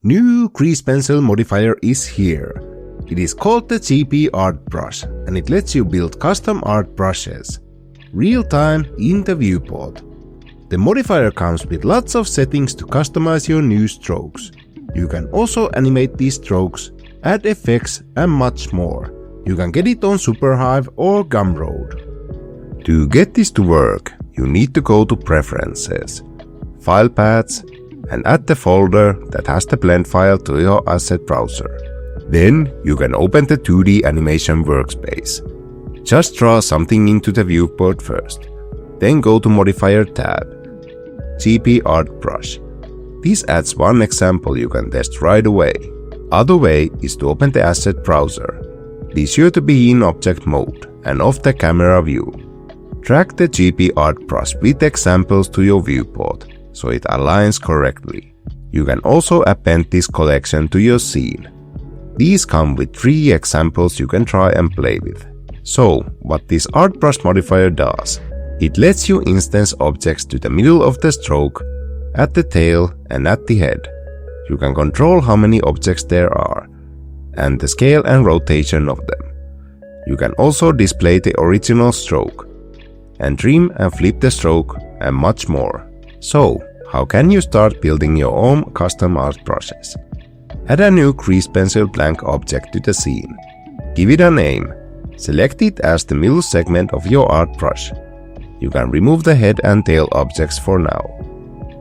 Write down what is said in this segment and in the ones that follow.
New grease pencil modifier is here. It is called the GP Art Brush and it lets you build custom art brushes real-time in the viewport. The modifier comes with lots of settings to customize your new strokes. You can also animate these strokes, add effects and much more. You can get it on Superhive or Gumroad. To get this to work, you need to go to Preferences, File Paths, and add the folder that has the blend file to your asset browser. Then you can open the 2D animation workspace. Just draw something into the viewport first. Then go to Modifier tab, GP Art Brush. This adds one example you can test right away. Other way is to open the asset browser. Be sure to be in object mode and off the camera view. Drag the GP Art Brush with examples to your viewport so it aligns correctly. You can also append this collection to your scene. These come with 3 examples you can try and play with. So, what this Art Brush modifier does, it lets you instance objects to the middle of the stroke, at the tail and at the head. You can control how many objects there are, and the scale and rotation of them. You can also display the original stroke, and trim and flip the stroke and much more. So, how can you start building your own custom art brushes? Add a new grease pencil blank object to the scene. Give it a name. Select it as the middle segment of your art brush. You can remove the head and tail objects for now.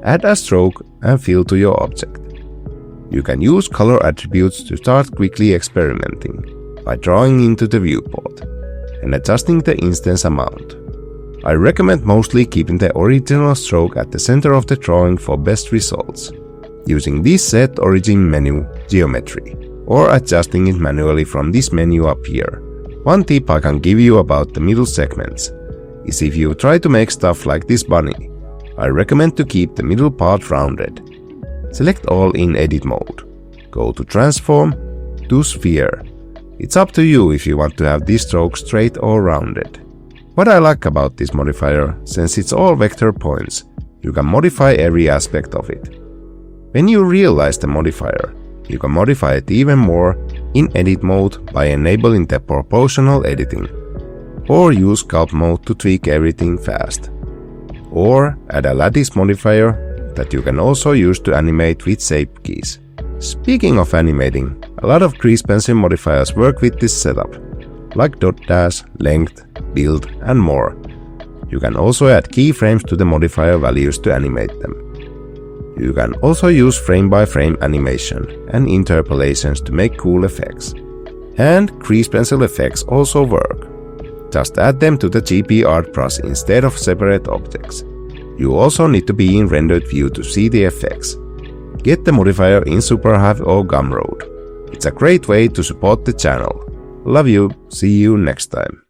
Add a stroke and fill to your object. You can use color attributes to start quickly experimenting by drawing into the viewport and adjusting the instance amount. I recommend mostly keeping the original stroke at the center of the drawing for best results, using this Set Origin menu geometry, or adjusting it manually from this menu up here. One tip I can give you about the middle segments is if you try to make stuff like this bunny, I recommend to keep the middle part rounded. Select all in edit mode. Go to Transform, to Sphere. It's up to you if you want to have this stroke straight or rounded. What I like about this modifier, since it's all vector points, you can modify every aspect of it. When you realize the modifier, you can modify it even more in edit mode by enabling the proportional editing, or use sculpt mode to tweak everything fast, or add a lattice modifier that you can also use to animate with shape keys. Speaking of animating, a lot of grease pencil modifiers work with this setup, like dot dash, length, build and more. You can also add keyframes to the modifier values to animate them. You can also use frame-by-frame animation and interpolations to make cool effects. And grease pencil effects also work. Just add them to the GP Art Brush instead of separate objects. You also need to be in rendered view to see the effects. Get the modifier in Superhive or Gumroad. It's a great way to support the channel. Love you, see you next time.